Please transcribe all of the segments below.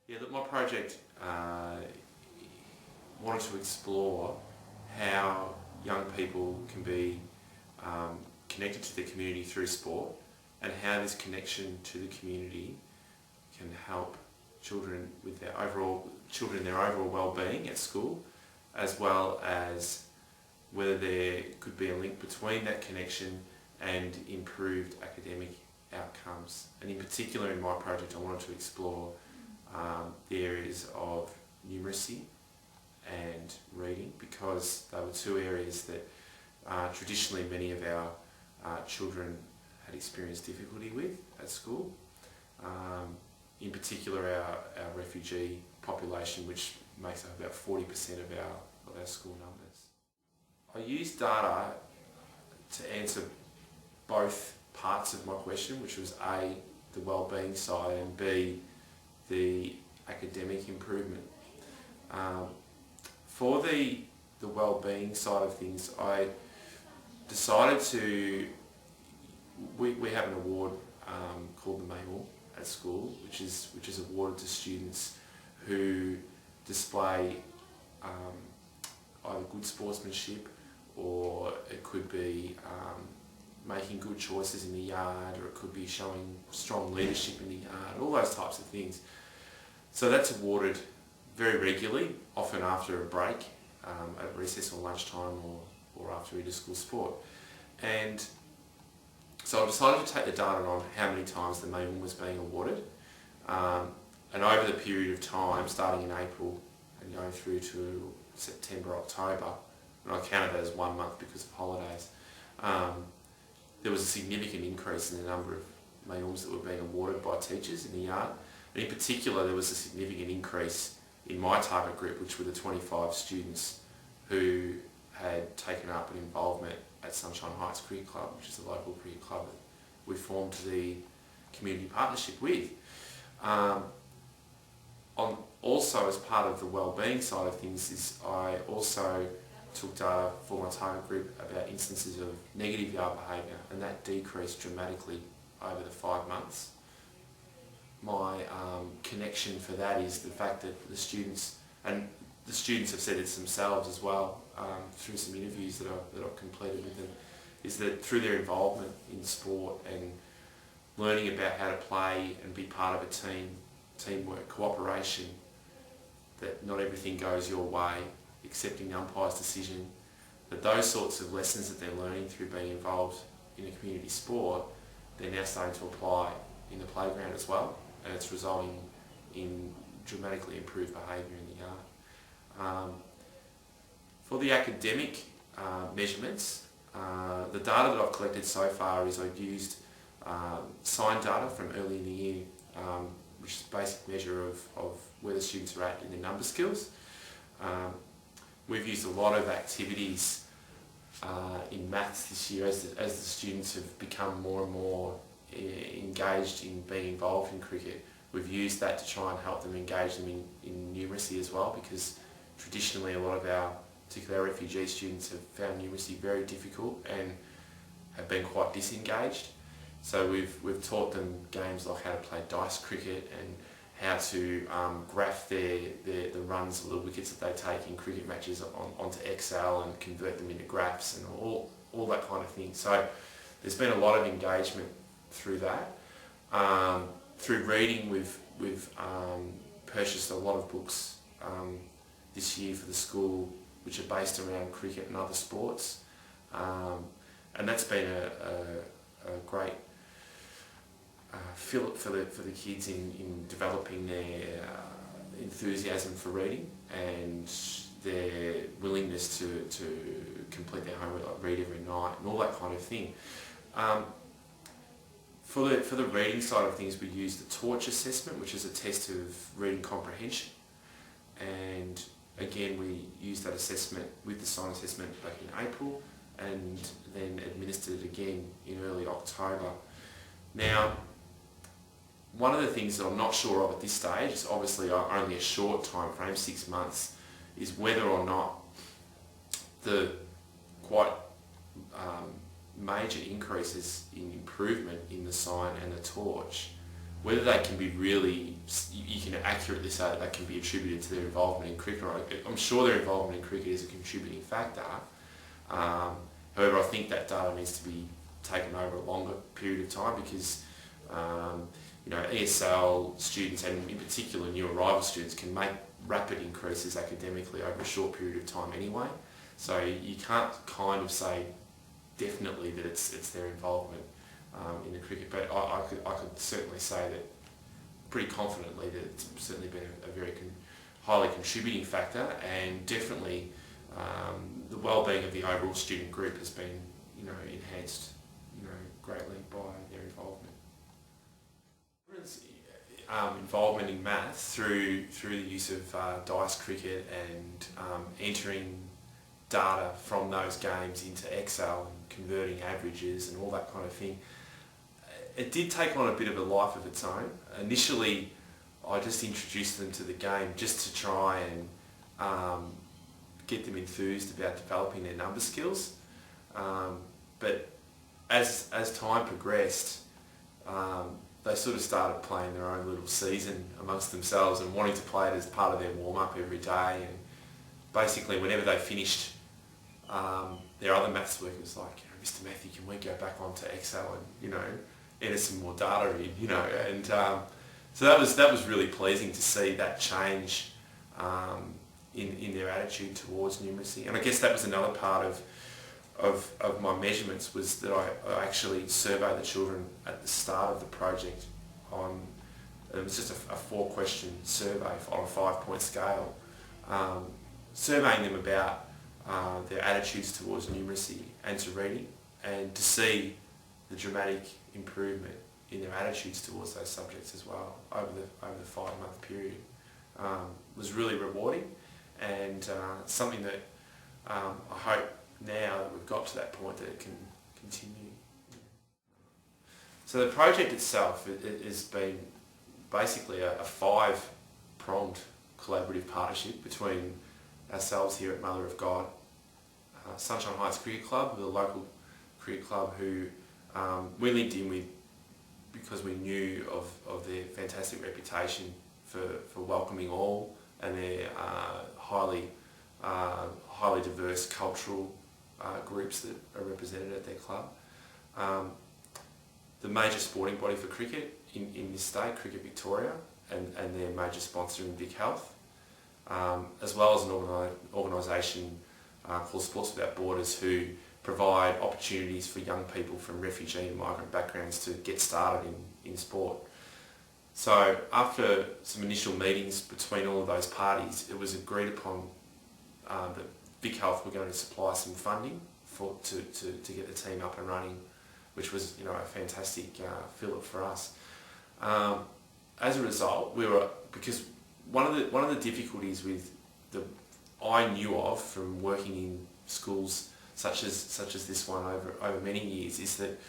Yeah, look, my project wanted to explore how young people can be connected to the community through sport, and how this connection to the community can help children with their overall well-being at school, as well as whether there could be a link between that connection and improved academic outcomes. And in particular, in my project, I wanted to explore the areas of numeracy and reading, because they were two areas that traditionally many of our children had experienced difficulty with at school. In particular, our refugee population, which makes up about 40% of our school numbers. I used data to answer both parts of my question, which was A, the wellbeing side, and B, the academic improvement. For the wellbeing side of things, I decided to, we have an award called the Mayhall at school, which is awarded to students who display either good sportsmanship, or it could be making good choices in the yard, or it could be showing strong leadership in the yard, all those types of things. So that's awarded very regularly, often after a break, at recess or lunchtime, or after inter-school sport. And so I decided to take the data on how many times the Mayhall was being awarded, and over the period of time, starting in April and going through to September, October, and I counted that as 1 month because of holidays, there was a significant increase in the number of Mayhalls that were being awarded by teachers in the yard. And in particular, there was a significant increase in my target group, which were the 25 students who had taken up an involvement at Sunshine Heights Cricket Club, which is a local cricket club that we formed the community partnership with. Also, as part of the wellbeing side of things, is I also took data for my target group about instances of negative yard behaviour, and that decreased dramatically over the 5 months. My connection for that is the fact that the students have said it themselves as well, through some interviews that I've completed with them, is that through their involvement in sport and learning about how to play and be part of a team, teamwork, cooperation, that not everything goes your way, accepting the umpire's decision, that those sorts of lessons that they're learning through being involved in a community sport, they're now starting to apply in the playground as well, and it's resulting in dramatically improved behaviour in the yard. For the academic measurements, the data that I've collected so far is I've used sign data from early in the year, which is a basic measure of where the students are at in their number skills. We've used a lot of activities in maths this year as the students have become more and more engaged in being involved in cricket. We've used that to try and help them engage them in numeracy as well, because traditionally a lot of our, particularly our refugee students, have found numeracy very difficult and have been quite disengaged. So we've taught them games like how to play dice cricket and how to graph the runs or the wickets that they take in cricket matches onto Excel and convert them into graphs and all that kind of thing. So there's been a lot of engagement through that. Through reading, we've purchased a lot of books this year for the school, which are based around cricket and other sports, and that's been a great fillip for the kids in developing their enthusiasm for reading and their willingness to complete their homework, like read every night and all that kind of thing. For the reading side of things, we use the Torch assessment, which is a test of reading comprehension, and again we used that assessment with the sign assessment back in April, and then administered it again in early October. Now, one of the things that I'm not sure of at this stage, is obviously only a short time frame, 6 months, is whether or not the quite major increases in improvement in the sign and the torch, whether they can be really, you can accurately accurate they say that can be attributed to their involvement in cricket. I'm sure their involvement in cricket is a contributing factor. However, I think that data needs to be taken over a longer period of time because ESL students and in particular new arrival students can make rapid increases academically over a short period of time anyway. So you can't kind of say definitely that it's their involvement in the cricket, but I could certainly say that pretty confidently that it's certainly been a very highly contributing factor, and definitely the well-being of the overall student group has been enhanced greatly by their involvement. Involvement in math through the use of dice cricket and entering data from those games into Excel and converting averages and all that kind of thing. It did take on a bit of a life of its own. Initially, I just introduced them to the game just to try and get them enthused about developing their number skills. But as time progressed, they sort of started playing their own little season amongst themselves and wanting to play it as part of their warm-up every day. And basically, whenever they finished their other maths work, it was like, Mr. Matthew, can we go back onto Excel and enter some more data in, and so that was really pleasing to see that change in their attitude towards numeracy. And I guess that was another part of my measurements, was that I actually surveyed the children at the start of the project it was just a 4-question survey on a 5-point scale, surveying them about their attitudes towards numeracy and to reading, and to see the dramatic improvement in their attitudes towards those subjects as well over the 5-month period was really rewarding, and something that I hope now that we've got to that point that it can continue. So the project itself has been basically a 5-pronged collaborative partnership between ourselves here at Mother of God, Sunshine Heights Cricket Club, the local cricket club who we linked in with because we knew of their fantastic reputation for welcoming all, and their highly diverse cultural groups that are represented at their club. The major sporting body for cricket in this state, Cricket Victoria, and their major sponsor in Vic Health, as well as an organisation called Sports Without Borders, who provide opportunities for young people from refugee and migrant backgrounds to get started in sport. So after some initial meetings between all of those parties, it was agreed upon that Vic Health were going to supply some funding to get the team up and running, which was a fantastic fillip for us. As a result, because one of the difficulties I knew of from working in schools such as this one over many years, is that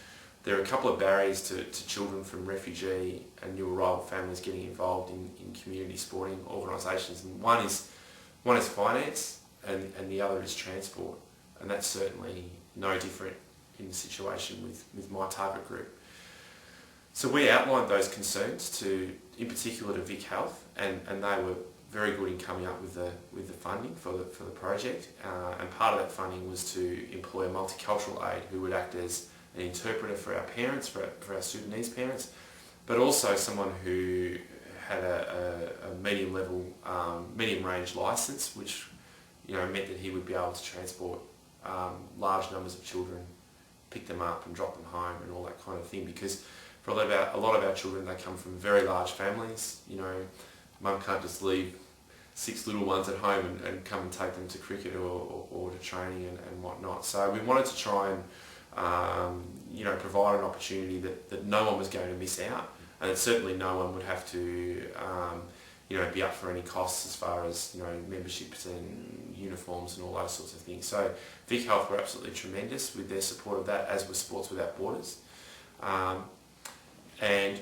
there are a couple of barriers to children from refugee and new arrival families getting involved in community sporting organisations. And one is finance, and the other is transport, and that's certainly no different in the situation with my target group. So we outlined those concerns in particular to Vic Health, and they were very good in coming up with the funding for the project, and part of that funding was to employ a multicultural aide who would act as an interpreter for our parents, for our Sudanese parents, but also someone who had a medium range licence, which meant that he would be able to transport large numbers of children, pick them up and drop them home and all that kind of thing, because for a lot of our children, they come from very large families. Mum can't just leave 6 little ones at home and come and take them to cricket or to training and whatnot. So we wanted to try and provide an opportunity that no one was going to miss out, and that certainly no one would have to be up for any costs as far as memberships and uniforms and all those sorts of things. So Vic Health were absolutely tremendous with their support of that, as was Sports Without Borders. And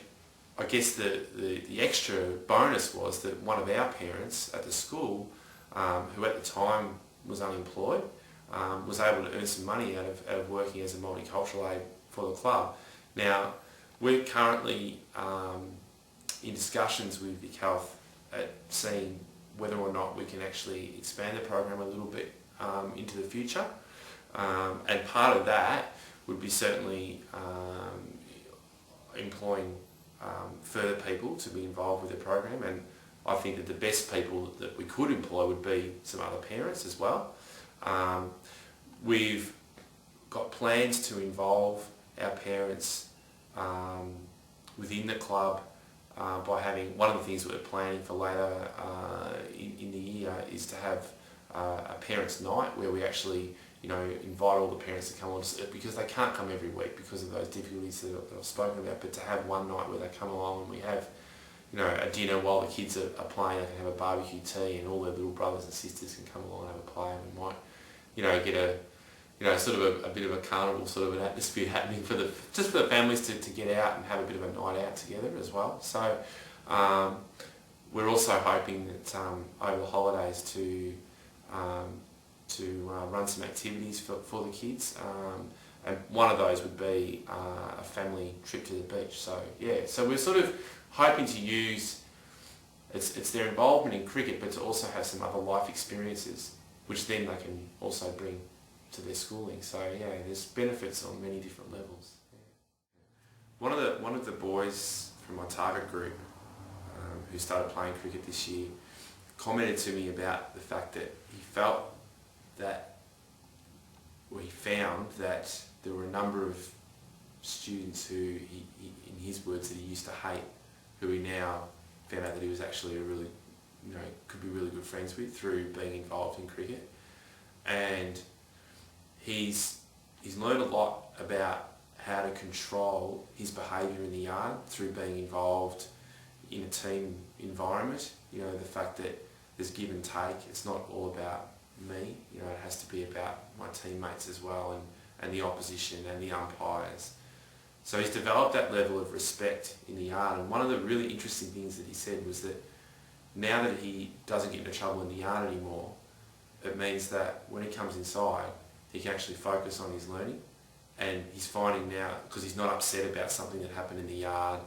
I guess the extra bonus was that one of our parents at the school, who at the time was unemployed, was able to earn some money out of working as a multicultural aide for the club. Now, we're currently in discussions with Vic Health at seeing whether or not we can actually expand the program a little bit into the future. And part of that would be certainly employing further people to be involved with the program, and I think that the best people that we could employ would be some other parents as well. We've got plans to involve our parents within the club by having, one of the things that we're planning for later in the year is to have a parents' night where we actually invite all the parents to come on, because they can't come every week because of those difficulties that I've spoken about, but to have one night where they come along and we have a dinner while the kids are playing. They can have a barbecue tea and all their little brothers and sisters can come along and have a play, and we might get a sort of a bit of a carnival sort of an atmosphere happening for the families to get out and have a bit of a night out together as well. So we're also hoping that over the holidays to run some activities for the kids, and one of those would be a family trip to the beach. So yeah, so we're sort of hoping to use it's their involvement in cricket, but to also have some other life experiences which then they can also bring to their schooling. So yeah, there's benefits on many different levels. Yeah. One of the boys from my target group who started playing cricket this year commented to me about the fact that he felt that, he found that there were a number of students who he in his words, that he used to hate, who he now found out that he was actually could be really good friends with through being involved in cricket. And he's learned a lot about how to control his behaviour in the yard through being involved in a team environment. The fact that there's give and take. It's not all about me. It has to be about my teammates as well, and the opposition and the umpires. So he's developed that level of respect in the yard. And one of the really interesting things that he said was that now that he doesn't get into trouble in the yard anymore, it means that when he comes inside, he can actually focus on his learning. And he's finding now, because he's not upset about something that happened in the yard,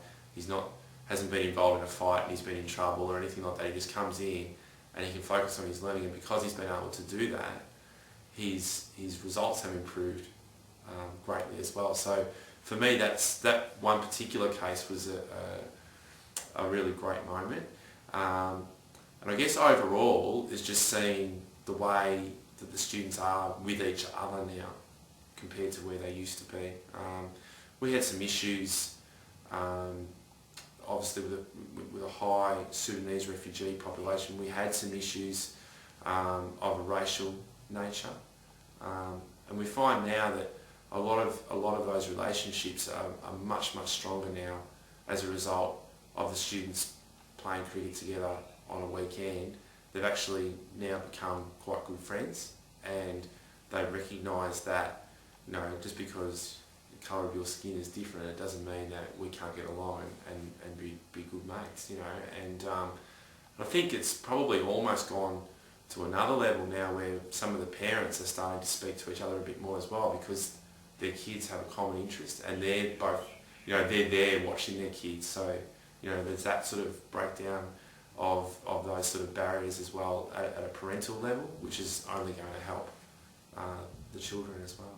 hasn't been involved in a fight and he's been in trouble or anything like that. He just comes in and he can focus on his learning, and because he's been able to do that, his results have improved greatly as well. So for me, that one particular case was a really great moment. And I guess overall is just seeing the way that the students are with each other now compared to where they used to be. We had some issues, obviously with a high Sudanese refugee population. We had some issues of a racial nature, and we find now that a lot of those relationships are much stronger now as a result of the students playing cricket together on a weekend. They've actually now become quite good friends, and they recognise that just because the colour of your skin is different, it doesn't mean that we can't get along and be good mates. And I think it's probably almost gone to another level now where some of the parents are starting to speak to each other a bit more as well, because their kids have a common interest and they're both, they're there watching their kids. So, there's that sort of breakdown of those sort of barriers as well at a parental level, which is only going to help the children as well.